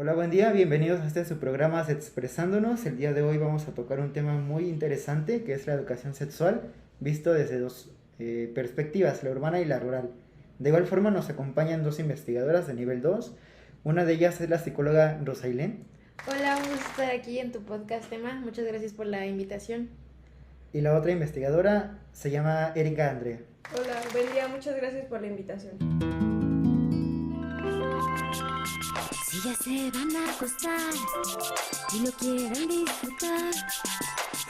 Hola, buen día, bienvenidos a su programa Expresándonos. El día de hoy vamos a tocar un tema muy interesante que es la educación sexual, visto desde dos perspectivas, la urbana y la rural. De igual forma nos acompañan dos investigadoras de nivel 2. Una de ellas es la psicóloga Rosailén Hola, un gusto estar aquí en tu podcast, Emma. Muchas gracias por la invitación. y la otra investigadora se llama Erika Andrea. Hola, buen día, muchas gracias por la invitación. Si ya se van a acostar y lo quieren disfrutar,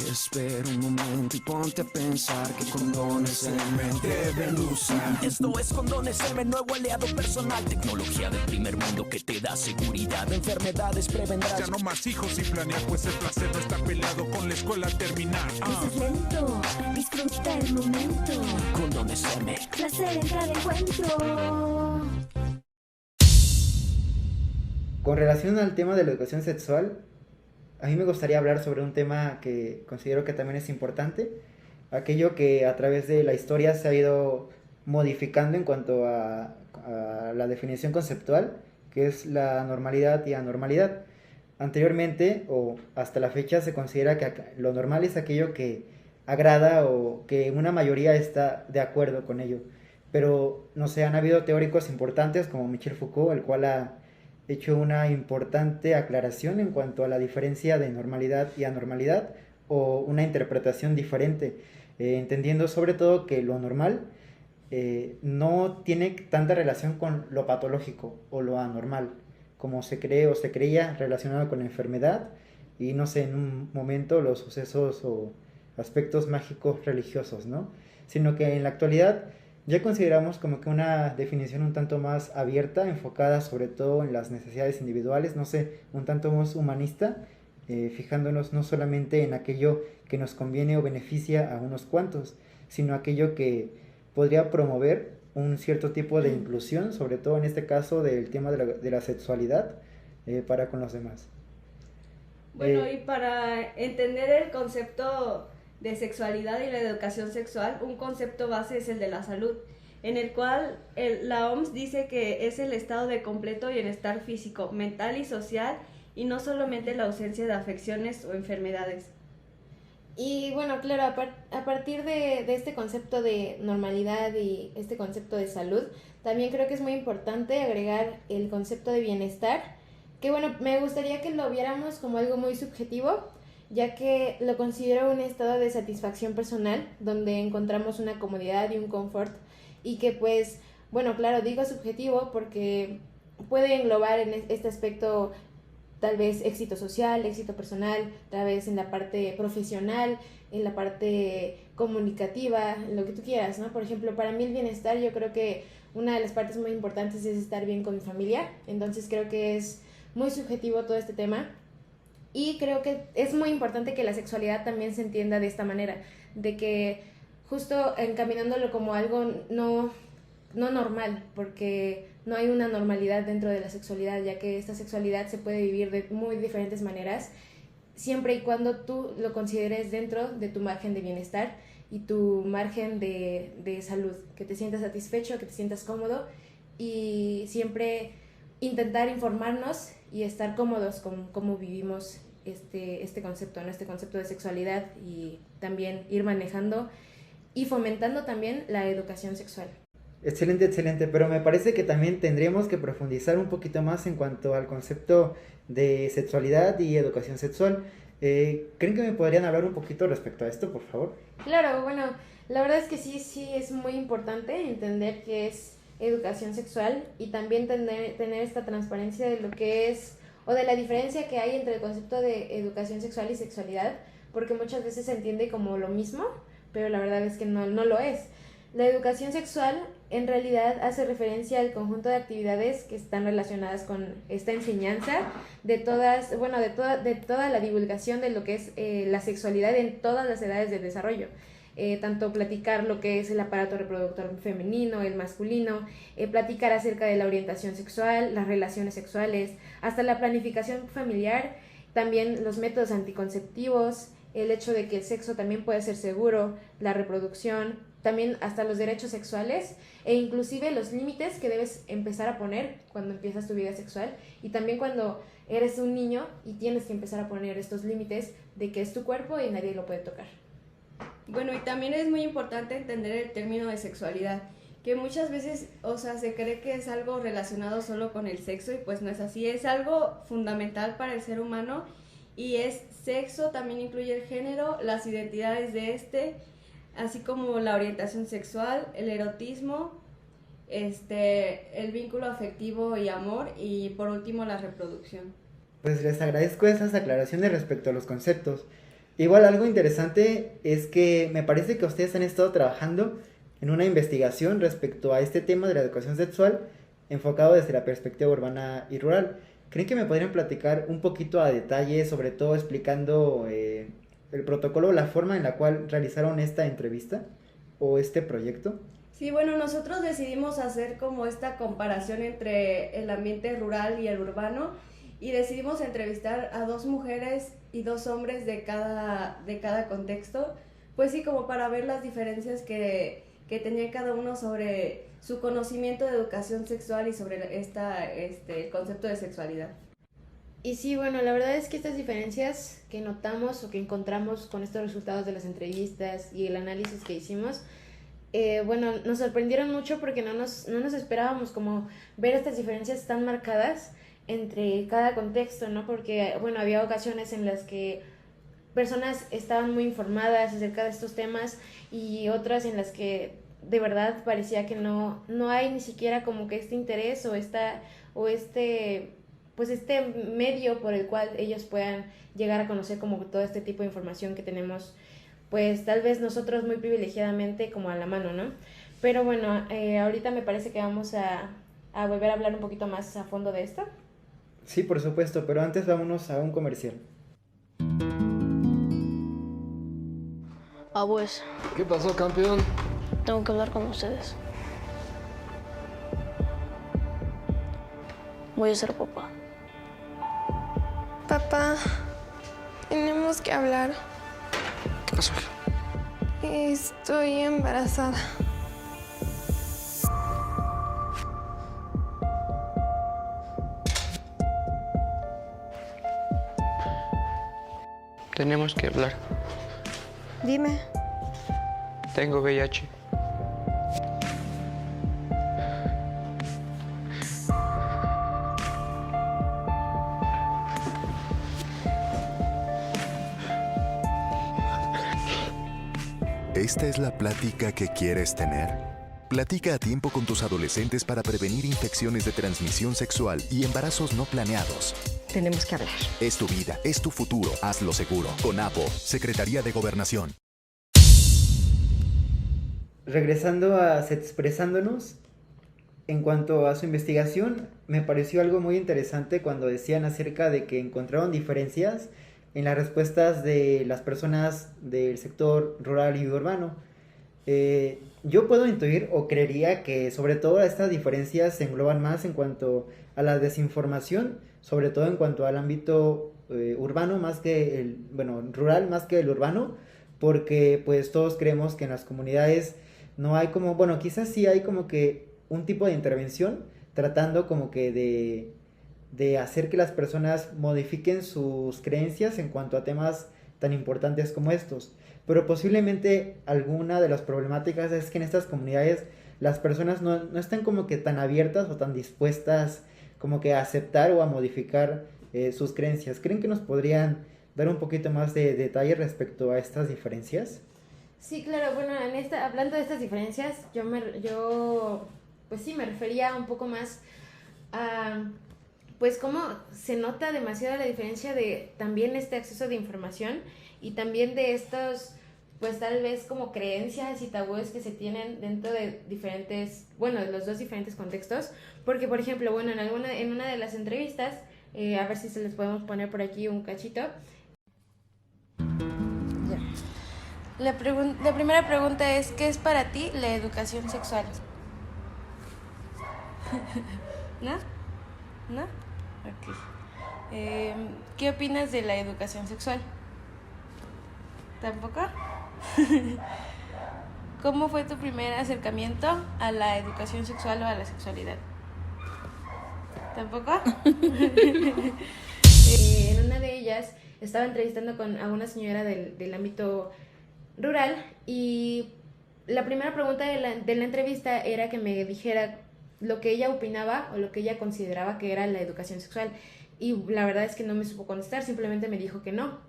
espera un momento y ponte a pensar que Condones M deben usar. Esto es Condones M, nuevo aliado personal. Tecnología del primer mundo que te da seguridad. Enfermedades prevendrás. Ya no más hijos y planear, pues el placer no está peleado con la escuela al terminar. es lento, disfruta el momento. Condones M. Placer en cada encuentro. Con relación al tema de la educación sexual, a mí me gustaría hablar sobre un tema que considero que también es importante, aquello que a través de la historia se ha ido modificando en cuanto a la definición conceptual, que es la normalidad y anormalidad. Anteriormente o hasta la fecha se considera que lo normal es aquello que agrada o que una mayoría está de acuerdo con ello. Pero no sé, han habido teóricos importantes como Michel Foucault, el cual ha hecho una importante aclaración en cuanto a la diferencia de normalidad y anormalidad o una interpretación diferente, entendiendo sobre todo que lo normal no tiene tanta relación con lo patológico o lo anormal, como se cree o se creía relacionado con la enfermedad y no sé, en un momento los sucesos o aspectos mágicos religiosos, ¿no? Sino que en la actualidad ya consideramos como que una definición un tanto más abierta, enfocada sobre todo en las necesidades individuales, no sé, un tanto más humanista, fijándonos no solamente en aquello que nos conviene o beneficia a unos cuantos, sino aquello que podría promover un cierto tipo de inclusión, sobre todo en este caso del tema de la sexualidad, para con los demás. Bueno, y para entender el concepto de sexualidad y la educación sexual, un concepto base es el de la salud, en el cual la OMS dice que es el estado de completo bienestar físico, mental y social, y no solamente la ausencia de afecciones o enfermedades. Y bueno, claro, a partir de este concepto de normalidad y este concepto de salud, también creo que es muy importante agregar el concepto de bienestar, que bueno, me gustaría que lo viéramos como algo muy subjetivo, ya que lo considero un estado de satisfacción personal, donde encontramos una comodidad y un confort, y que pues, bueno, claro, digo subjetivo porque puede englobar en este aspecto tal vez éxito social, éxito personal, tal vez en la parte profesional, en la parte comunicativa, lo que tú quieras, ¿no? Por ejemplo, para mí el bienestar, yo creo que una de las partes muy importantes es estar bien con mi familia, entonces creo que es muy subjetivo todo este tema y creo que es muy importante que la sexualidad también se entienda de esta manera, de que justo encaminándolo como algo no normal, porque no hay una normalidad dentro de la sexualidad, ya que esta sexualidad se puede vivir de muy diferentes maneras, siempre y cuando tú lo consideres dentro de tu margen de bienestar y tu margen de salud, que te sientas satisfecho, que te sientas cómodo y siempre intentar informarnos y estar cómodos con cómo vivimos este concepto, ¿no? Este concepto de sexualidad y también ir manejando y fomentando también la educación sexual. Excelente, excelente, pero me parece que también tendríamos que profundizar un poquito más en cuanto al concepto de sexualidad y educación sexual. ¿Creen que me podrían hablar un poquito respecto a esto, por favor? Claro, bueno, la verdad es que sí es muy importante entender qué es educación sexual y también tener esta transparencia de lo que es o de la diferencia que hay entre el concepto de educación sexual y sexualidad, porque muchas veces se entiende como lo mismo, pero la verdad es que no lo es. La educación sexual en realidad hace referencia al conjunto de actividades que están relacionadas con esta enseñanza de toda la divulgación de lo que es la sexualidad en todas las edades del desarrollo. Tanto platicar lo que es el aparato reproductor femenino, el masculino, platicar acerca de la orientación sexual, las relaciones sexuales, hasta la planificación familiar, también los métodos anticonceptivos, el hecho de que el sexo también puede ser seguro, la reproducción, también hasta los derechos sexuales e inclusive los límites que debes empezar a poner cuando empiezas tu vida sexual y también cuando eres un niño y tienes que empezar a poner estos límites de que es tu cuerpo y nadie lo puede tocar. Bueno, y también es muy importante entender el término de sexualidad, que muchas veces, o sea, se cree que es algo relacionado solo con el sexo y pues no es así, es algo fundamental para el ser humano y es sexo, también incluye el género, las identidades de así como la orientación sexual, el erotismo, el vínculo afectivo y amor y por último la reproducción. Pues les agradezco esas aclaraciones respecto a los conceptos. Igual algo interesante es que me parece que ustedes han estado trabajando en una investigación respecto a este tema de la educación sexual enfocado desde la perspectiva urbana y rural. ¿Creen que me podrían platicar un poquito a detalle, sobre todo explicando el protocolo, la forma en la cual realizaron esta entrevista o este proyecto? Sí, bueno, nosotros decidimos hacer como esta comparación entre el ambiente rural y el urbano y decidimos entrevistar a 2 mujeres y 2 hombres de cada contexto, pues sí, como para ver las diferencias que tenía cada uno sobre su conocimiento de educación sexual y sobre el concepto de sexualidad. Y sí, bueno, la verdad es que estas diferencias que notamos o que encontramos con estos resultados de las entrevistas y el análisis que hicimos, bueno, nos sorprendieron mucho porque no nos esperábamos como ver estas diferencias tan marcadas entre cada contexto, ¿no? Porque, bueno, había ocasiones en las que personas estaban muy informadas acerca de estos temas y otras en las que de verdad parecía que no hay ni siquiera como que este interés o pues este medio por el cual ellos puedan llegar a conocer como todo este tipo de información que tenemos, pues tal vez nosotros muy privilegiadamente como a la mano, ¿no? Pero bueno, ahorita me parece que vamos a volver a hablar un poquito más a fondo de esto. Sí, por supuesto, pero antes vámonos a un comercial. Pues. ¿Qué pasó, campeón? Tengo que hablar con ustedes. Voy a ser papá. Papá, tenemos que hablar. ¿Qué pasó? Estoy embarazada. Tenemos que hablar. Dime. Tengo VIH. ¿Esta es la plática que quieres tener? Platica a tiempo con tus adolescentes para prevenir infecciones de transmisión sexual y embarazos no planeados. Tenemos que hablar. Es tu vida, es tu futuro. Hazlo seguro. CONAPO, Secretaría de Gobernación. Regresando a Sexpresándonos, en cuanto a su investigación, me pareció algo muy interesante cuando decían acerca de que encontraron diferencias en las respuestas de las personas del sector rural y urbano. Yo puedo intuir o creería que sobre todo estas diferencias se engloban más en cuanto a la desinformación, sobre todo en cuanto al ámbito urbano más que rural más que el urbano, porque pues todos creemos que en las comunidades no hay como, bueno, quizás sí hay como que un tipo de intervención tratando como que de hacer que las personas modifiquen sus creencias en cuanto a temas tan importantes como estos. Pero posiblemente alguna de las problemáticas es que en estas comunidades las personas no están como que tan abiertas o tan dispuestas como que a aceptar o a modificar sus creencias. ¿Creen que nos podrían dar un poquito más de detalle respecto a estas diferencias? Sí, claro, bueno, hablando de estas diferencias, yo pues sí me refería un poco más a pues cómo se nota demasiado la diferencia de también este acceso de información y también de estos, pues tal vez como creencias y tabúes que se tienen dentro de diferentes, bueno, de los dos diferentes contextos, porque por ejemplo, bueno, en una de las entrevistas, a ver si se les podemos poner por aquí un cachito. La primera pregunta es, ¿qué es para ti la educación sexual? ¿No? ¿No? Ok. ¿Qué opinas de la educación sexual? ¿Tampoco? ¿cómo fue tu primer acercamiento a la educación sexual o a la sexualidad? ¿Tampoco? En una de ellas estaba entrevistando a una señora del ámbito rural y la primera pregunta de la entrevista era que me dijera lo que ella opinaba o lo que ella consideraba que era la educación sexual. Y la verdad es que no me supo contestar, simplemente me dijo que no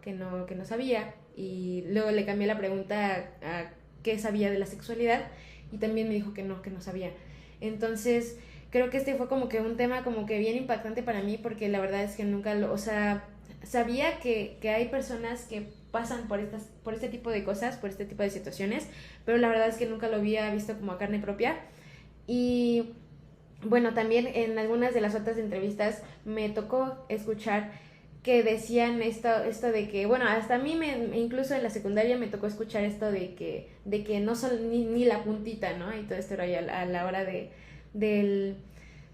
sabía. Y luego le cambié la pregunta a qué sabía de la sexualidad y también me dijo que no sabía. Entonces, creo que este fue como que un tema como que bien impactante para mí porque la verdad es que nunca o sea, sabía que hay personas que pasan por este tipo de cosas, por este tipo de situaciones, pero la verdad es que nunca lo había visto como a carne propia. Y bueno, también en algunas de las otras entrevistas me tocó escuchar que decían esto de que, bueno, hasta a mí incluso en la secundaria me tocó escuchar esto de que no son ni la puntita, ¿no? Y todo esto era a la hora de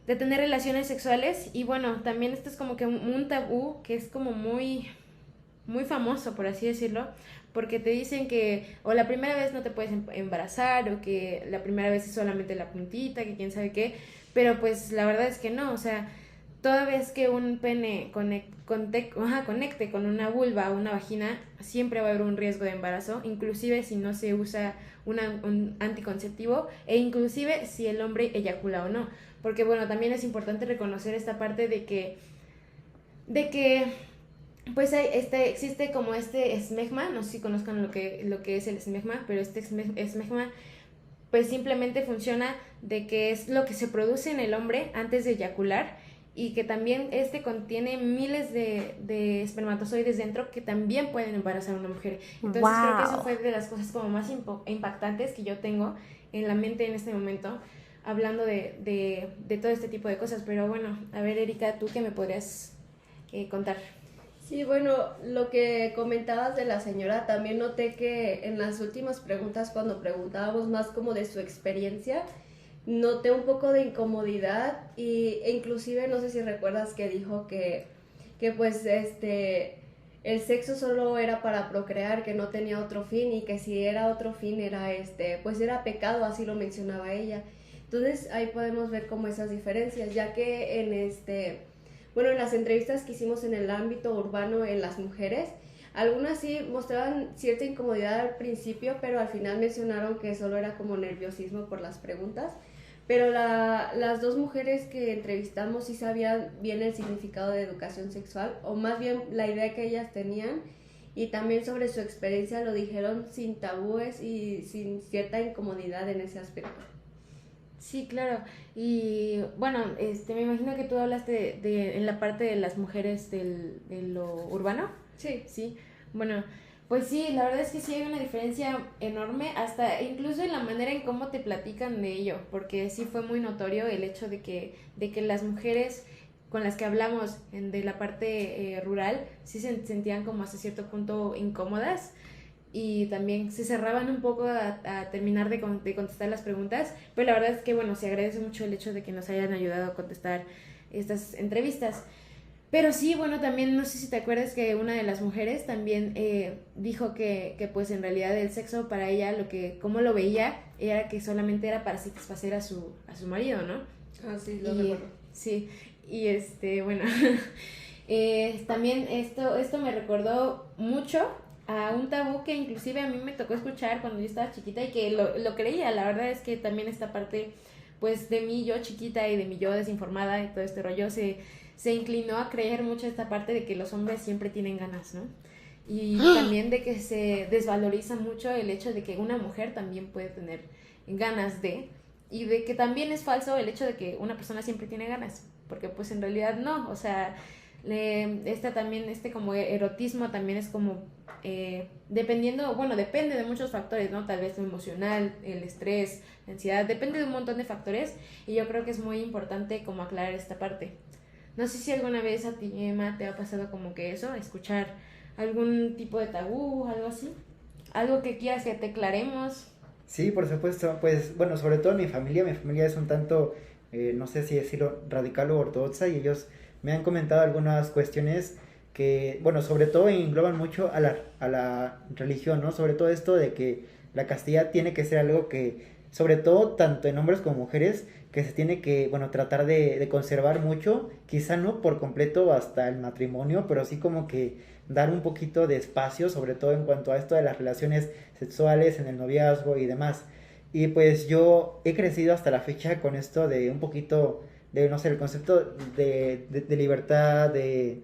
tener relaciones sexuales. Y bueno, también esto es como que un tabú que es como muy, muy famoso, por así decirlo, porque te dicen que o la primera vez no te puedes embarazar o que la primera vez es solamente la puntita, que quién sabe qué, pero pues la verdad es que no, o sea, toda vez que un pene conecte con una vulva o una vagina, siempre va a haber un riesgo de embarazo, inclusive si no se usa un anticonceptivo e inclusive si el hombre eyacula o no, porque bueno, también es importante reconocer esta parte de que pues existe como este esmegma, no sé si conozcan lo que es el esmegma, pero este esmegma pues simplemente funciona de que es lo que se produce en el hombre antes de eyacular y que también contiene miles de espermatozoides dentro que también pueden embarazar a una mujer. Entonces creo que eso fue de las cosas como más impactantes que yo tengo en la mente en este momento, hablando de todo este tipo de cosas. Pero bueno, a ver, Erika, ¿tú qué me podrías contar? Sí, bueno, lo que comentabas de la señora, también noté que en las últimas preguntas, cuando preguntábamos más como de su experiencia, noté un poco de incomodidad e inclusive no sé si recuerdas que dijo que pues el sexo solo era para procrear, que no tenía otro fin y que si era otro fin era pues era pecado, así lo mencionaba ella. Entonces ahí podemos ver como esas diferencias, ya que en bueno, en las entrevistas que hicimos en el ámbito urbano en las mujeres, algunas sí mostraban cierta incomodidad al principio, pero al final mencionaron que solo era como nerviosismo por las preguntas. Pero las dos mujeres que entrevistamos sí sabían bien el significado de educación sexual, o más bien la idea que ellas tenían, y también sobre su experiencia lo dijeron sin tabúes y sin cierta incomodidad en ese aspecto. Sí, claro. Y bueno, me imagino que tú hablaste en la parte de las mujeres de lo urbano. Sí. Sí. Bueno, pues sí, la verdad es que sí hay una diferencia enorme, hasta incluso en la manera en cómo te platican de ello, porque sí fue muy notorio el hecho de que las mujeres con las que hablamos de la parte rural sí se sentían como hasta cierto punto incómodas. Y también se cerraban un poco a terminar de contestar las preguntas, pero la verdad es que bueno, se agradece mucho el hecho de que nos hayan ayudado a contestar estas entrevistas. Pero sí, bueno, también no sé si te acuerdas que una de las mujeres también dijo que pues en realidad el sexo para ella, cómo lo veía, era que solamente era para satisfacer a su marido, ¿no? Ah, sí, lo recuerdo. Sí, y bueno, también esto me recordó mucho a un tabú que inclusive a mí me tocó escuchar cuando yo estaba chiquita y que lo creía. La verdad es que también esta parte pues de mí yo chiquita y de mi yo desinformada y todo este rollo se inclinó a creer mucho esta parte de que los hombres siempre tienen ganas, ¿no? Y también de que se desvaloriza mucho el hecho de que una mujer también puede tener ganas y de que también es falso el hecho de que una persona siempre tiene ganas, porque pues en realidad no, o sea, como erotismo también es como depende de muchos factores, ¿no? Tal vez lo emocional, el estrés, la ansiedad, depende de un montón de factores y yo creo que es muy importante como aclarar esta parte. No sé si alguna vez a ti, Emma, te ha pasado como que eso, escuchar algún tipo de tabú, algo así, algo que quieras que te aclaremos. Sí, por supuesto, pues bueno, sobre todo mi familia es un tanto, no sé si decirlo, radical o ortodoxa y ellos me han comentado algunas cuestiones que, bueno, sobre todo engloban mucho a la religión, ¿no? Sobre todo esto de que la castidad tiene que ser algo que, sobre todo tanto en hombres como mujeres, que se tiene que, bueno, tratar de conservar mucho, quizá no por completo hasta el matrimonio, pero sí como que dar un poquito de espacio, sobre todo en cuanto a esto de las relaciones sexuales, en el noviazgo y demás. Y pues yo he crecido hasta la fecha con esto de un poquito de, no sé, el concepto de libertad, de,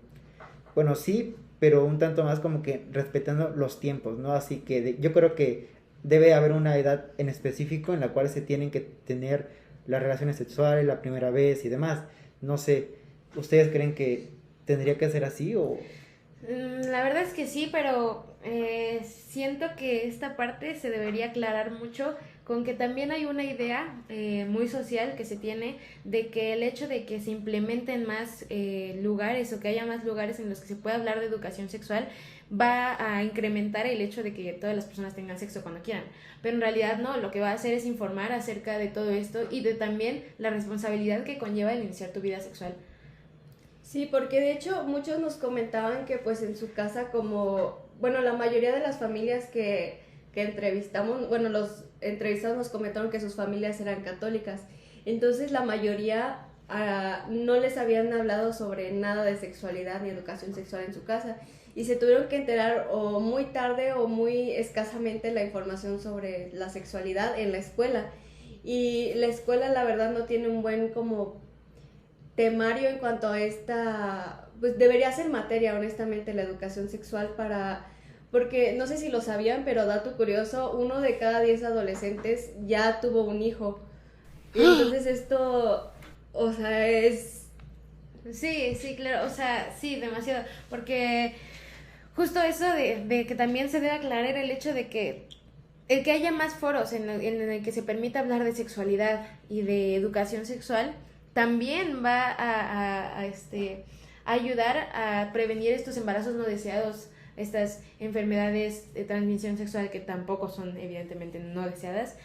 bueno, sí, pero un tanto más como que respetando los tiempos, ¿no? Así que yo creo que debe haber una edad en específico en la cual se tienen que tener las relaciones sexuales, la primera vez y demás. No sé, ¿ustedes creen que tendría que ser así o...? La verdad es que sí, pero siento que esta parte se debería aclarar mucho con que también hay una idea muy social que se tiene de que el hecho de que se implementen más lugares o que haya más lugares en los que se pueda hablar de educación sexual va a incrementar el hecho de que todas las personas tengan sexo cuando quieran, pero en realidad no, lo que va a hacer es informar acerca de todo esto y de también la responsabilidad que conlleva el iniciar tu vida sexual. Sí, porque de hecho muchos nos comentaban que pues en su casa como, bueno, la mayoría de las familias que entrevistamos, bueno, los entrevistados nos comentaron que sus familias eran católicas, entonces la mayoría no les habían hablado sobre nada de sexualidad ni educación sexual en su casa y se tuvieron que enterar o muy tarde o muy escasamente la información sobre la sexualidad en la escuela, y la escuela la verdad no tiene un buen como temario en cuanto a esta, pues debería ser materia honestamente la educación sexual porque no sé si lo sabían, pero dato curioso, 1 de cada 10 adolescentes ya tuvo un hijo, y entonces esto, o sea, es... Sí, claro, o sea, sí, demasiado, porque justo eso de que también se debe aclarar el hecho de que el que haya más foros en el que se permita hablar de sexualidad y de educación sexual también va a ayudar a prevenir estos embarazos no deseados, estas enfermedades de transmisión sexual que tampoco son evidentemente no deseadas,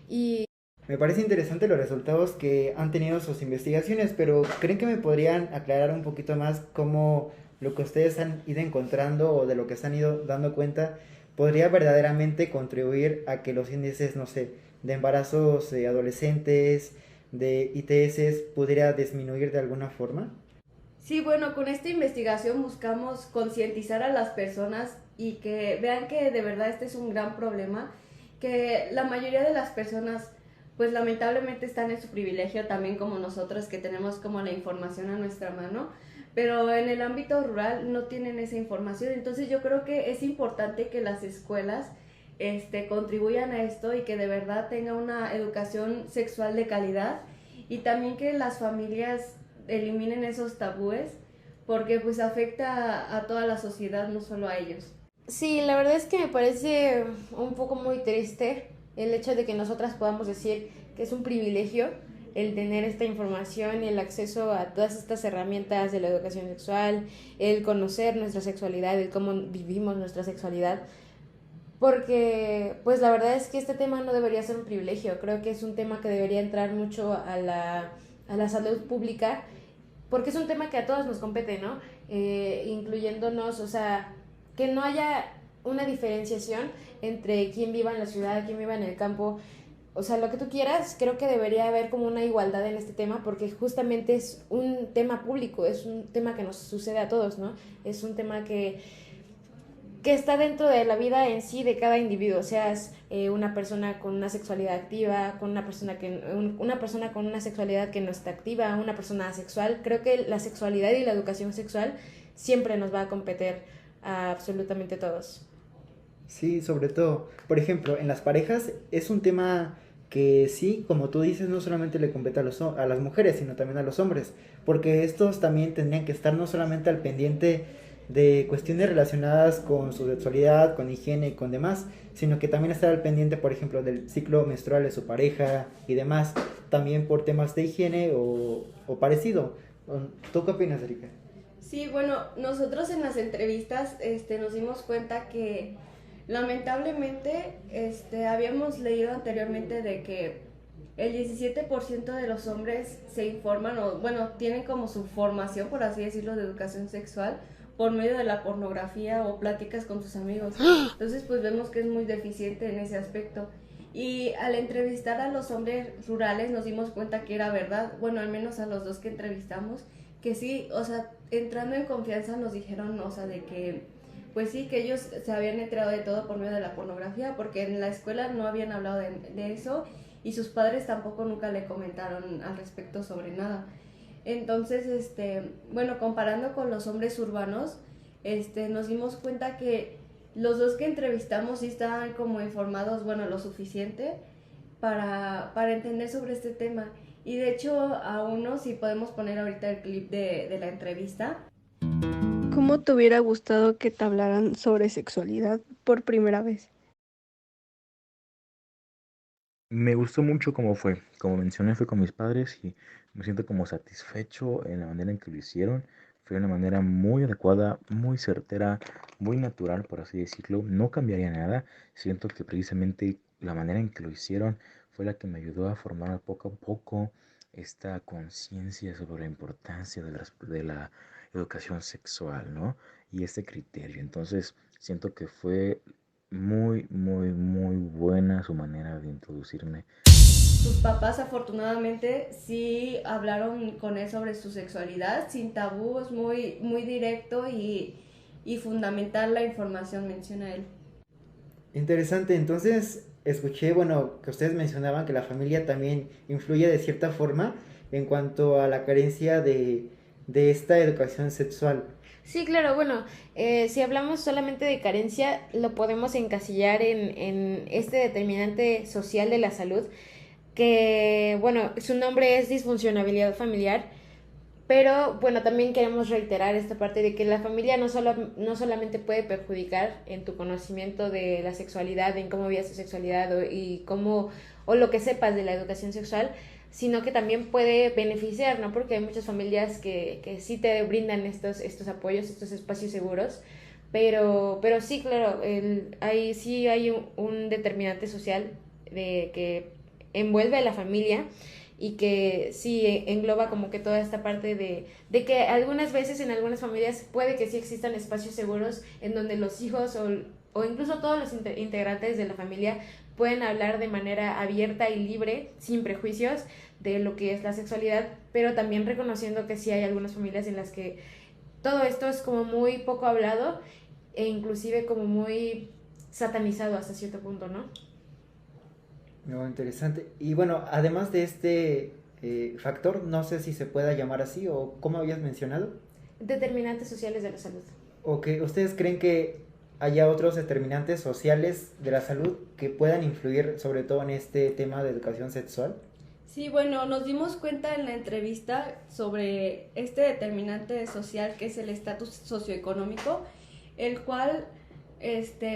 y... Me parece interesante los resultados que han tenido sus investigaciones, pero ¿creen que me podrían aclarar un poquito más cómo lo que ustedes han ido encontrando o de lo que se han ido dando cuenta podría verdaderamente contribuir a que los índices, no sé, de embarazos adolescentes, de ITS, pudiera disminuir de alguna forma? Sí, bueno, con esta investigación buscamos concientizar a las personas y que vean que de verdad este es un gran problema, que la mayoría de las personas pues lamentablemente están en su privilegio también como nosotros que tenemos como la información a nuestra mano, pero en el ámbito rural no tienen esa información, entonces yo creo que es importante que las escuelas contribuyan a esto y que de verdad tenga una educación sexual de calidad y también que las familias eliminen esos tabúes porque pues afecta a toda la sociedad, no solo a ellos. Sí, la verdad es que me parece un poco muy triste el hecho de que nosotras podamos decir que es un privilegio el tener esta información y el acceso a todas estas herramientas de la educación sexual, el conocer nuestra sexualidad, el cómo vivimos nuestra sexualidad, porque pues la verdad es que este tema no debería ser un privilegio, creo que es un tema que debería entrar mucho a la salud pública, porque es un tema que a todos nos compete, ¿no? Incluyéndonos, o sea, que no haya una diferenciación entre quién viva en la ciudad, quién viva en el campo, o sea, lo que tú quieras, creo que debería haber como una igualdad en este tema, porque justamente es un tema público, es un tema que nos sucede a todos, ¿no? Es un tema que está dentro de la vida en sí de cada individuo, seas una persona con una sexualidad activa, con una persona con una sexualidad que no está activa, una persona asexual. Creo que la sexualidad y la educación sexual siempre nos va a competir a absolutamente todos. Sí, sobre todo, por ejemplo, en las parejas es un tema que sí, como tú dices, no solamente le compete a las mujeres, sino también a los hombres, porque estos también tendrían que estar no solamente al pendiente de cuestiones relacionadas con su sexualidad, con higiene y con demás, sino que también estar al pendiente, por ejemplo, del ciclo menstrual de su pareja y demás, también por temas de higiene o parecido. ¿Tú qué opinas, Erika? Sí, bueno, nosotros en las entrevistas nos dimos cuenta que lamentablemente habíamos leído anteriormente de que el 17% de los hombres se informan o, bueno, tienen como su formación, por así decirlo, de educación sexual por medio de la pornografía o pláticas con sus amigos. Entonces pues vemos que es muy deficiente en ese aspecto. Y al entrevistar a los hombres rurales nos dimos cuenta que era verdad, bueno, al menos a los dos que entrevistamos, que sí, o sea, entrando en confianza nos dijeron, o sea, de que, pues sí, que ellos se habían enterado de todo por medio de la pornografía, porque en la escuela no habían hablado de eso y sus padres tampoco nunca le comentaron al respecto sobre nada. Entonces, bueno, comparando con los hombres urbanos, nos dimos cuenta que los dos que entrevistamos sí estaban como informados, bueno, lo suficiente para entender sobre este tema. Y de hecho, a uno, si podemos poner ahorita el clip de la entrevista. ¿Cómo te hubiera gustado que te hablaran sobre sexualidad por primera vez? Me gustó mucho cómo fue. Como mencioné, fue con mis padres y me siento como satisfecho en la manera en que lo hicieron. Fue una manera muy adecuada, muy certera, muy natural, por así decirlo. No cambiaría nada. Siento que precisamente la manera en que lo hicieron fue la que me ayudó a formar poco a poco esta conciencia sobre la importancia de la educación sexual, ¿no? Y este criterio. Entonces, siento que fue muy, muy, muy buena su manera de introducirme. Sus papás afortunadamente sí hablaron con él sobre su sexualidad, sin tabús, muy, muy directo y fundamental la información, menciona él. Interesante, entonces escuché, bueno, que ustedes mencionaban que la familia también influye de cierta forma en cuanto a la carencia de esta educación sexual. Sí, claro, bueno, si hablamos solamente de carencia, lo podemos encasillar en este determinante social de la salud, que, bueno, su nombre es disfuncionabilidad familiar, pero, bueno, también queremos reiterar esta parte de que la familia no solamente puede perjudicar en tu conocimiento de la sexualidad, en cómo vives tu sexualidad o lo que sepas de la educación sexual, sino que también puede beneficiar, ¿no? Porque hay muchas familias que sí te brindan estos apoyos, estos espacios seguros, pero sí, claro, hay un determinante social que envuelve a la familia y que sí engloba como que toda esta parte de que algunas veces en algunas familias puede que sí existan espacios seguros en donde los hijos o incluso todos los integrantes de la familia pueden hablar de manera abierta y libre, sin prejuicios, de lo que es la sexualidad, pero también reconociendo que sí hay algunas familias en las que todo esto es como muy poco hablado e inclusive como muy satanizado hasta cierto punto, ¿no? No, interesante. Y bueno, además de este factor, no sé si se pueda llamar así o ¿cómo habías mencionado? Determinantes sociales de la salud. Ok, ¿ustedes creen que haya otros determinantes sociales de la salud que puedan influir sobre todo en este tema de educación sexual? Sí, bueno, nos dimos cuenta en la entrevista sobre este determinante social que es el estatus socioeconómico, el cual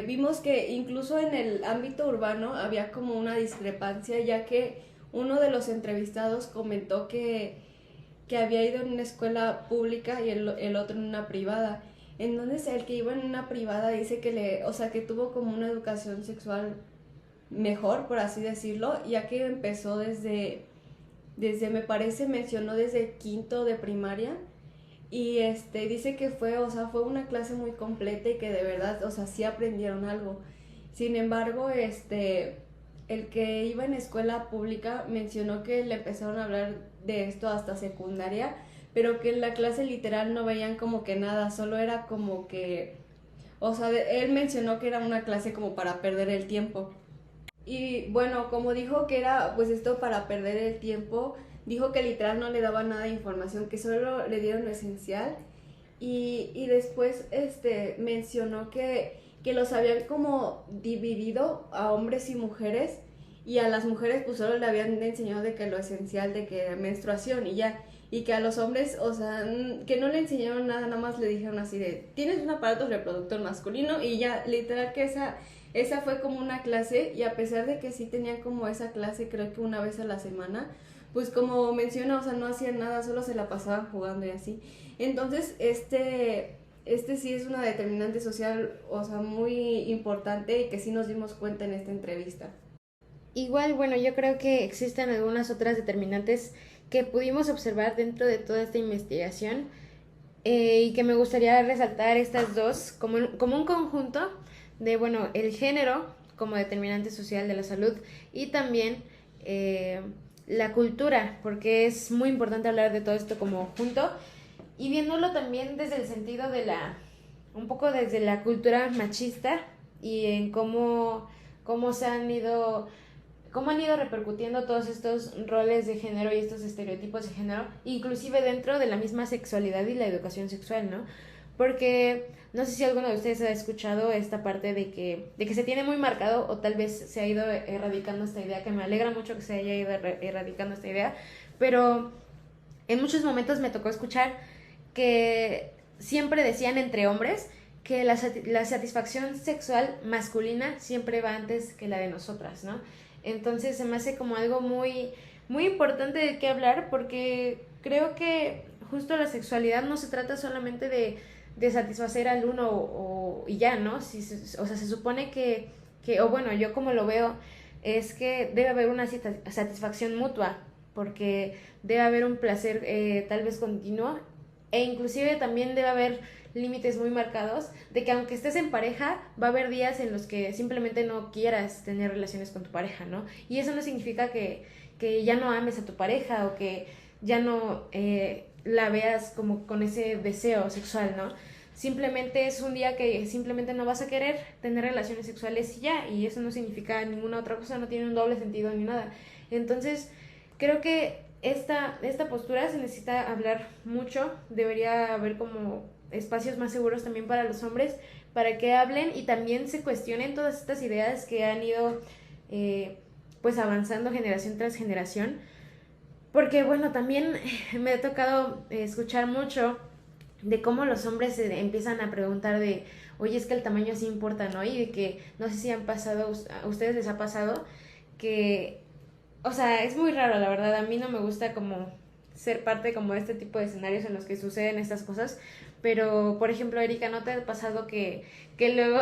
vimos que incluso en el ámbito urbano había como una discrepancia, ya que uno de los entrevistados comentó que había ido en una escuela pública y el otro en una privada. Entonces el que iba en una privada dice que tuvo como una educación sexual mejor, por así decirlo, ya que empezó desde me parece mencionó desde quinto de primaria y dice que fue una clase muy completa y que de verdad, sí aprendieron algo. Sin embargo, el que iba en escuela pública mencionó que le empezaron a hablar de esto hasta secundaria, pero que en la clase literal no veían como que nada, solo era como que, él mencionó que era una clase como para perder el tiempo. Y bueno, como dijo que era pues esto para perder el tiempo, dijo que literal no le daba nada de información, que solo le dieron lo esencial. Y después mencionó que los habían como dividido a hombres y mujeres, y a las mujeres pues solo le habían enseñado de que lo esencial, de que menstruación y ya, y que a los hombres, que no le enseñaron nada, nada más le dijeron así de, tienes un aparato reproductor masculino y ya, literal que esa fue como una clase, y a pesar de que sí tenían como esa clase, creo que una vez a la semana, pues como menciona, no hacían nada, solo se la pasaban jugando y así. Entonces, sí es una determinante social, muy importante y que sí nos dimos cuenta en esta entrevista. Igual, bueno, yo creo que existen algunas otras determinantes que pudimos observar dentro de toda esta investigación, y que me gustaría resaltar estas dos como un conjunto de, bueno, el género como determinante social de la salud y también la cultura, porque es muy importante hablar de todo esto como junto y viéndolo también desde el sentido de un poco desde la cultura machista y en cómo han ido repercutiendo todos estos roles de género y estos estereotipos de género, inclusive dentro de la misma sexualidad y la educación sexual, ¿no? Porque no sé si alguno de ustedes ha escuchado esta parte de que se tiene muy marcado o tal vez se ha ido erradicando esta idea, que me alegra mucho que se haya ido erradicando esta idea, pero en muchos momentos me tocó escuchar que siempre decían entre hombres que la satisfacción sexual masculina siempre va antes que la de nosotras, ¿no? Entonces se me hace como algo muy, muy importante de qué hablar, porque creo que justo la sexualidad no se trata solamente de satisfacer al uno y ya, ¿no? O sea, se supone que, o bueno, yo como lo veo, es que debe haber una satisfacción mutua, porque debe haber un placer tal vez continuo, e inclusive también debe haber límites muy marcados de que aunque estés en pareja va a haber días en los que simplemente no quieras tener relaciones con tu pareja, ¿no? Y eso no significa que ya no ames a tu pareja o que ya no la veas como con ese deseo sexual, ¿no? Simplemente es un día que simplemente no vas a querer tener relaciones sexuales y ya, y eso no significa ninguna otra cosa, no tiene un doble sentido ni nada. Entonces creo que esta postura se necesita hablar mucho, debería haber como espacios más seguros también para los hombres, para que hablen y también se cuestionen todas estas ideas que han ido pues avanzando generación tras generación, porque bueno, también me ha tocado escuchar mucho de cómo los hombres se empiezan a preguntar de, oye, es que el tamaño sí importa, ¿no? Y de que, no sé si a ustedes les ha pasado que, o sea, es muy raro, la verdad, a mí no me gusta como ser parte como de este tipo de escenarios en los que suceden estas cosas, pero, por ejemplo, Erika, ¿no te ha pasado que luego,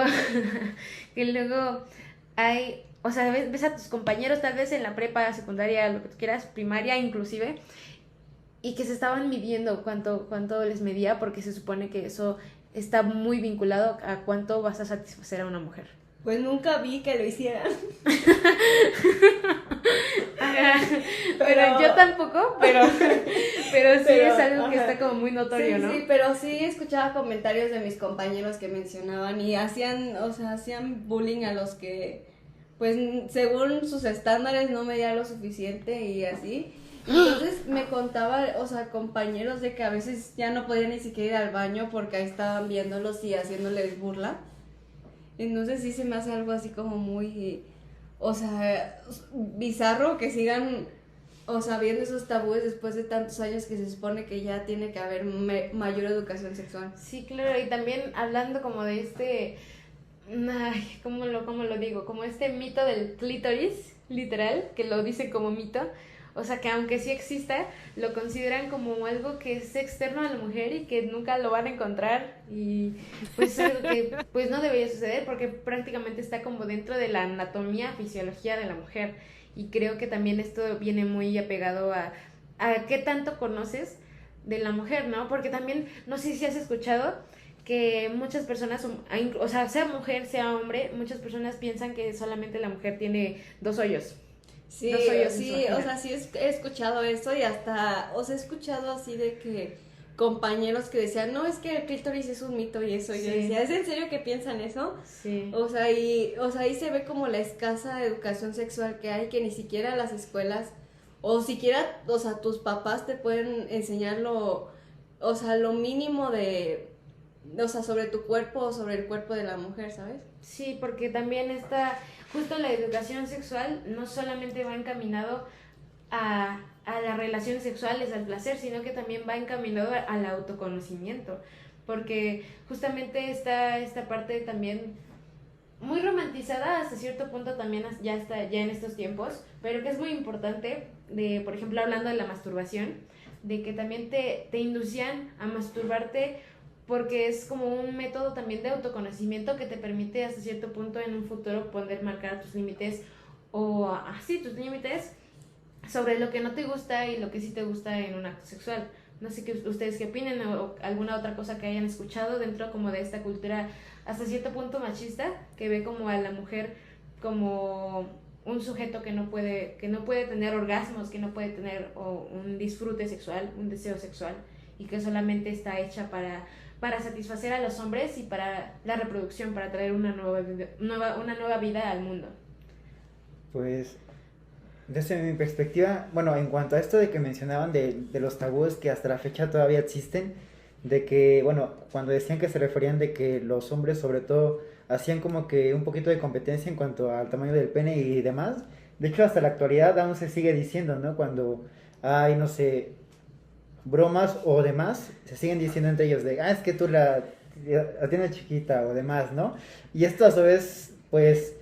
que luego hay, o sea, ves a tus compañeros tal vez en la prepa, secundaria, lo que tú quieras, primaria inclusive, y que se estaban midiendo cuánto les medía, porque se supone que eso está muy vinculado a cuánto vas a satisfacer a una mujer? Pues nunca vi que lo hicieran. Pero yo tampoco, pero sí es algo que está como muy notorio, sí, ¿no? Sí, pero sí escuchaba comentarios de mis compañeros que mencionaban y hacían bullying a los que, pues, según sus estándares no medían lo suficiente y así. Entonces me contaba, o sea, compañeros de que a veces ya no podían ni siquiera ir al baño porque ahí estaban viéndolos y haciéndoles burla. Entonces sí se me hace algo así como muy, o sea, bizarro que sigan, o sea, viendo esos tabúes después de tantos años que se supone que ya tiene que haber mayor educación sexual. Sí, claro, y también hablando como de este, ay, ¿cómo lo digo? Como este mito del clítoris, literal, que lo dice como mito. O sea, que aunque sí exista, lo consideran como algo que es externo a la mujer y que nunca lo van a encontrar. Y pues es algo que pues no debería suceder porque prácticamente está como dentro de la anatomía, fisiología de la mujer. Y creo que también esto viene muy apegado a qué tanto conoces de la mujer, ¿no? Porque también, no sé si has escuchado que muchas personas, o sea mujer, sea hombre, muchas personas piensan que solamente la mujer tiene 2 hoyos. Sí, sí, o sea, sí he escuchado eso y hasta, o sea, he escuchado así de que compañeros que decían, no, es que el clítoris es un mito y eso, y yo decía, ¿es en serio que piensan eso? Sí. O sea, ahí se ve como la escasa educación sexual que hay, que ni siquiera las escuelas, o siquiera, o sea, tus papás te pueden enseñar lo mínimo o sea, sobre tu cuerpo o sobre el cuerpo de la mujer, ¿sabes? Sí, porque también está, justo la educación sexual no solamente va encaminado a las relaciones sexuales, al placer, sino que también va encaminado al autoconocimiento, porque justamente está esta parte también muy romantizada hasta cierto punto también ya en estos tiempos, pero que es muy importante, por ejemplo, hablando de la masturbación, de que también te inducían a masturbarte porque es como un método también de autoconocimiento que te permite hasta cierto punto en un futuro poder marcar tus límites tus límites sobre lo que no te gusta y lo que sí te gusta en un acto sexual, No sé qué ustedes qué opinen o alguna otra cosa que hayan escuchado dentro como de esta cultura hasta cierto punto machista, que ve como a la mujer como un sujeto que no puede tener orgasmos, que no puede tener un disfrute sexual, un deseo sexual, y que solamente está hecha para satisfacer a los hombres y para la reproducción, para traer una nueva vida al mundo. Pues desde mi perspectiva, bueno, en cuanto a esto de que mencionaban de los tabúes que hasta la fecha todavía existen, de que, bueno, cuando decían que se referían de que los hombres sobre todo hacían como que un poquito de competencia en cuanto al tamaño del pene y demás, de hecho hasta la actualidad aún se sigue diciendo, ¿no? Cuando hay, no sé, bromas o demás, se siguen diciendo entre ellos de, es que tú la tienes chiquita o demás, ¿no? Y esto a su vez, pues,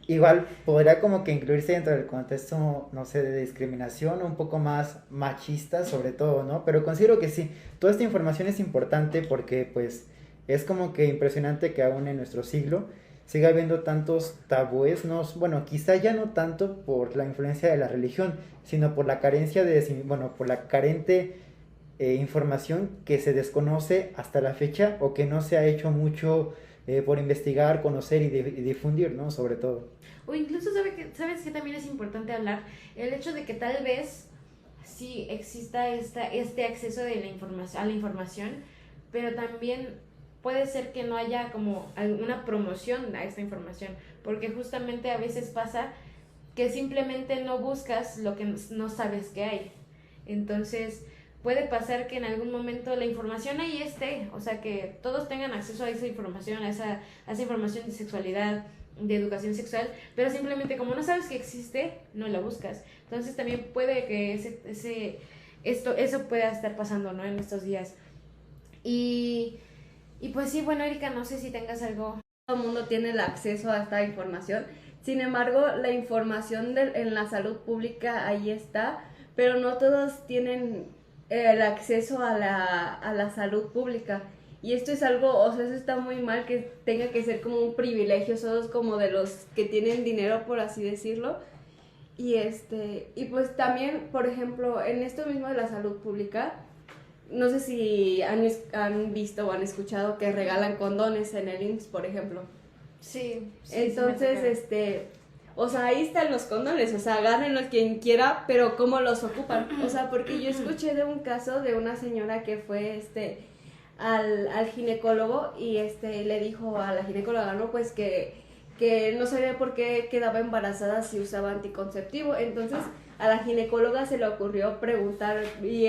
igual podría como que incluirse dentro del contexto, no sé, de discriminación, un poco más machista sobre todo, ¿no? Pero considero que sí, toda esta información es importante porque pues es como que impresionante que aún en nuestro siglo siga habiendo tantos tabúes, no, bueno, quizá ya no tanto por la influencia de la religión, sino por la carencia por la carente información que se desconoce hasta la fecha o que no se ha hecho mucho por investigar, conocer y difundir, ¿no? Sobre todo. O incluso, ¿sabes que también es importante hablar? El hecho de que tal vez sí exista este acceso de a la información, pero también puede ser que no haya como alguna promoción a esta información, porque justamente a veces pasa que simplemente no buscas lo que no sabes que hay. Entonces puede pasar que en algún momento la información ahí esté, o sea, que todos tengan acceso a esa información, a esa información de sexualidad, de educación sexual, pero simplemente como no sabes que existe, no la buscas. Entonces también puede que eso pueda estar pasando, ¿no? En estos días. Y pues sí, bueno, Erika, no sé si tengas algo. Todo el mundo tiene el acceso a esta información. Sin embargo, la información en la salud pública ahí está, pero no todos tienen el acceso a la salud pública. Y esto es algo, o sea, eso está muy mal que tenga que ser como un privilegio, solo como de los que tienen dinero, por así decirlo. Y pues también, por ejemplo, en esto mismo de la salud pública, no sé si han visto o han escuchado que regalan condones en el IMSS, por ejemplo. Sí. Entonces, o sea, ahí están los condones, o sea, agárrenlos quien quiera, pero ¿cómo los ocupan? O sea, porque yo escuché de un caso de una señora que fue, al ginecólogo y le dijo a la ginecóloga, ¿no? Pues que no sabía por qué quedaba embarazada si usaba anticonceptivo. Entonces a la ginecóloga se le ocurrió preguntar y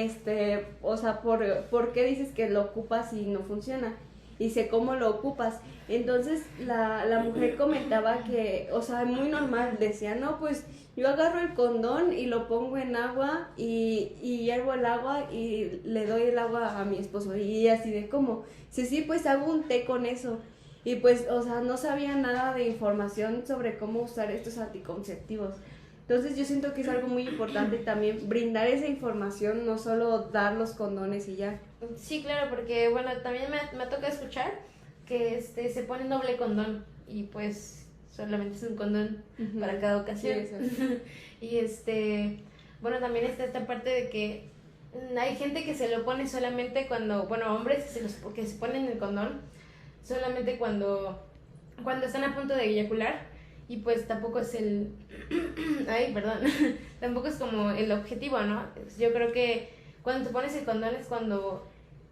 o sea, ¿por qué dices que lo ocupas y no funciona? Y dice, ¿cómo lo ocupas? Entonces la mujer comentaba que, o sea, muy normal, decía, no, pues yo agarro el condón y lo pongo en agua y hiervo el agua y le doy el agua a mi esposo. Y así de cómo, sí, pues hago un té con eso. Y pues, o sea, no sabía nada de información sobre cómo usar estos anticonceptivos. Entonces yo siento que es algo muy importante también brindar esa información, no solo dar los condones y ya. Sí, claro, porque bueno, también me toca escuchar que se pone doble condón y pues solamente es un condón para cada ocasión. Sí, y bueno, también está esta parte de que hay gente que se lo pone solamente cuando, bueno, hombres que se ponen el condón solamente cuando están a punto de eyacular. Y pues tampoco es tampoco es como el objetivo, ¿no? Yo creo que cuando te pones el condón es cuando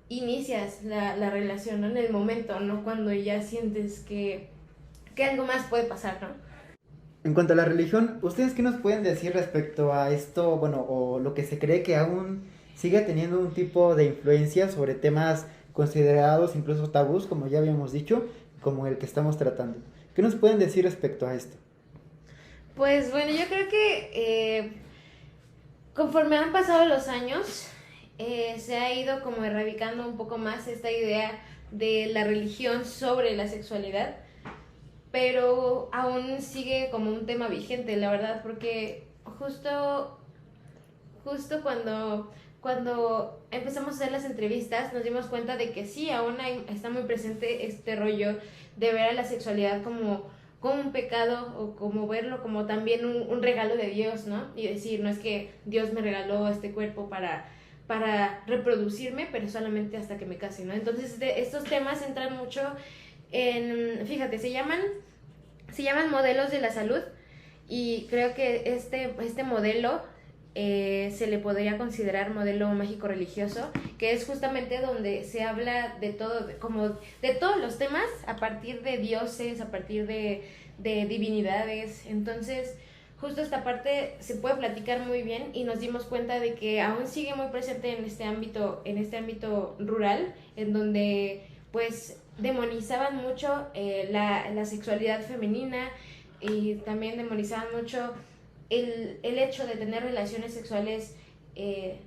inicias la relación, ¿no? En el momento, no cuando ya sientes que algo más puede pasar, ¿no? En cuanto a la religión, ¿ustedes qué nos pueden decir respecto a esto, bueno, o lo que se cree que aún sigue teniendo un tipo de influencia sobre temas considerados incluso tabús, como ya habíamos dicho, como el que estamos tratando? ¿Qué nos pueden decir respecto a esto? Pues bueno, yo creo que conforme han pasado los años, se ha ido como erradicando un poco más esta idea de la religión sobre la sexualidad, pero aún sigue como un tema vigente, la verdad, porque justo cuando empezamos a hacer las entrevistas nos dimos cuenta de que sí, aún está muy presente este rollo de ver a la sexualidad como un pecado o como verlo como también un regalo de Dios, ¿no? Y decir, no es que Dios me regaló este cuerpo para para reproducirme, pero solamente hasta que me case, ¿no? Entonces estos temas entran mucho en, fíjate, se llaman modelos de la salud, y creo que este modelo se le podría considerar modelo mágico religioso, que es justamente donde se habla de todo, como de todos los temas a partir de dioses, a partir de divinidades. Entonces justo esta parte se puede platicar muy bien, y nos dimos cuenta de que aún sigue muy presente en este ámbito rural, en donde pues demonizaban mucho la sexualidad femenina, y también demonizaban mucho el hecho de tener relaciones sexuales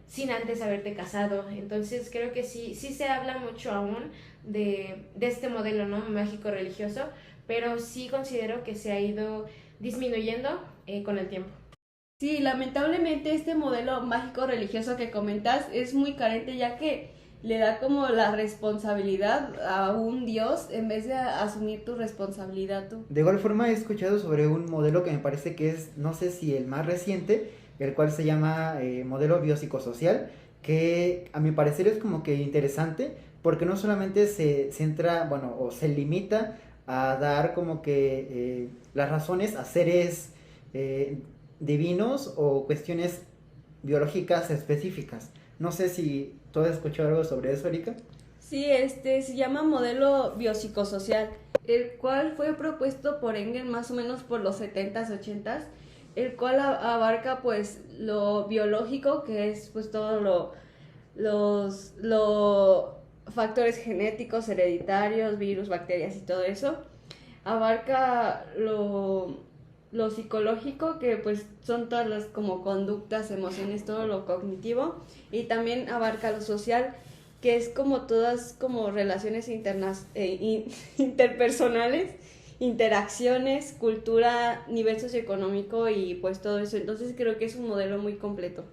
sin antes haberte casado. Entonces creo que sí se habla mucho aún de este modelo, ¿no?, mágico religioso, pero sí considero que se ha ido disminuyendo con el tiempo. Sí, lamentablemente este modelo mágico religioso que comentas es muy carente, ya que le da como la responsabilidad a un dios en vez de asumir tu responsabilidad tú. De igual forma he escuchado sobre un modelo que me parece que es, no sé si el más reciente, el cual se llama modelo biopsicosocial, que a mi parecer es como que interesante, porque no solamente se centra, bueno, o se limita a dar como que las razones a seres divinos o cuestiones biológicas específicas. No sé si tú has escuchado algo sobre eso, Erika. Sí, se llama modelo biopsicosocial, el cual fue propuesto por Engel más o menos por los 70s, 80s, el cual abarca pues lo biológico, que es pues todo los factores genéticos, hereditarios, virus, bacterias y todo eso. Abarca lo psicológico, que pues son todas las como conductas, emociones, todo lo cognitivo, y también abarca lo social, que es como todas como relaciones interpersonales, interacciones, cultura, nivel socioeconómico y pues todo eso. Entonces creo que es un modelo muy completo.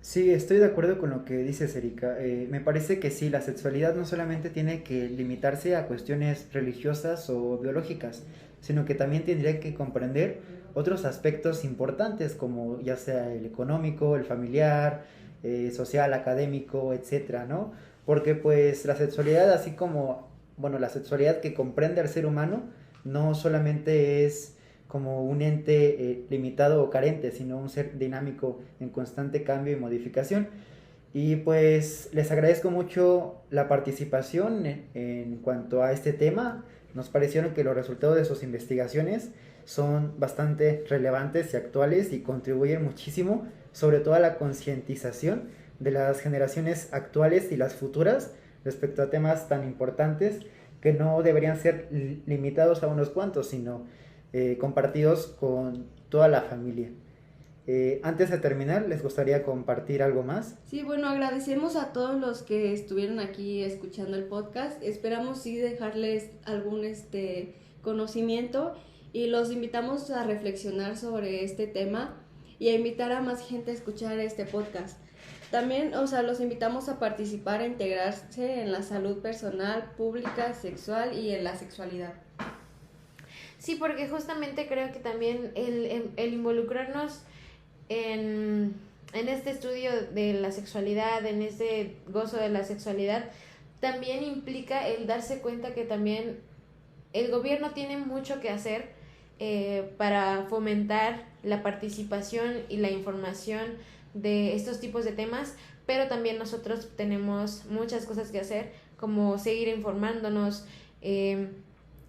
Sí, estoy de acuerdo con lo que dices, Erika. Me parece que sí, la sexualidad no solamente tiene que limitarse a cuestiones religiosas o biológicas, sino que también tendría que comprender otros aspectos importantes, como ya sea el económico, el familiar, social, académico, etcétera, ¿no? Porque pues la sexualidad, así como, bueno, la sexualidad que comprende al ser humano, no solamente es como un ente limitado o carente, sino un ser dinámico en constante cambio y modificación. Y pues les agradezco mucho la participación en cuanto a este tema. Nos parecieron que los resultados de sus investigaciones son bastante relevantes y actuales, y contribuyen muchísimo, sobre todo a la concientización de las generaciones actuales y las futuras respecto a temas tan importantes que no deberían ser limitados a unos cuantos, sino compartidos con toda la familia. Antes de terminar, ¿les gustaría compartir algo más? Sí, bueno, agradecemos a todos los que estuvieron aquí escuchando el podcast. Esperamos sí dejarles algún conocimiento, y los invitamos a reflexionar sobre este tema y a invitar a más gente a escuchar este podcast. También, los invitamos a participar, a integrarse en la salud personal, pública, sexual y en la sexualidad. Sí, porque justamente creo que también el involucrarnos en este estudio de la sexualidad, en este gozo de la sexualidad, también implica el darse cuenta que también el gobierno tiene mucho que hacer para fomentar la participación y la información de estos tipos de temas, pero también nosotros tenemos muchas cosas que hacer, como seguir informándonos,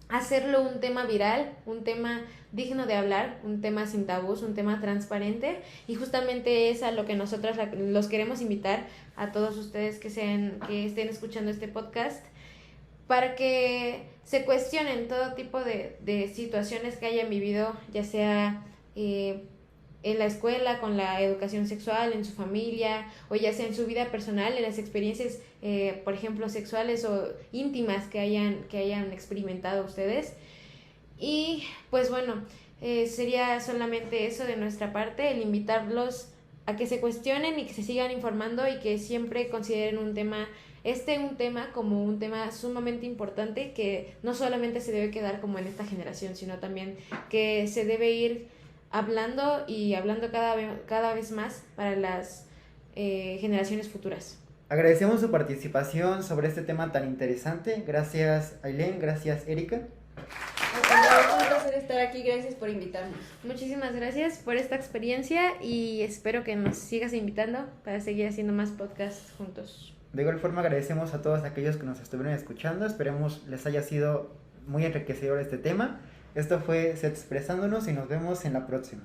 hacerlo un tema viral, un tema digno de hablar, un tema sin tabús, un tema transparente, y justamente es a lo que nosotros los queremos invitar a todos ustedes que estén escuchando este podcast, para que se cuestionen todo tipo de situaciones que hayan vivido, ya sea en la escuela, con la educación sexual, en su familia, o ya sea en su vida personal, en las experiencias, por ejemplo, sexuales o íntimas que hayan experimentado ustedes. Y pues bueno, sería solamente eso de nuestra parte, el invitarlos a que se cuestionen y que se sigan informando, y que siempre consideren un tema como un tema sumamente importante, que no solamente se debe quedar como en esta generación, sino también que se debe ir hablando y hablando cada vez más para las generaciones futuras. Agradecemos su participación sobre este tema tan interesante. Gracias, Ailén. Gracias, Erika. Un placer estar aquí. Gracias por invitarnos. Muchísimas gracias por esta experiencia y espero que nos sigas invitando para seguir haciendo más podcasts juntos. De igual forma agradecemos a todos aquellos que nos estuvieron escuchando. Esperemos les haya sido muy enriquecedor este tema. Esto fue Set Expresándonos y nos vemos en la próxima.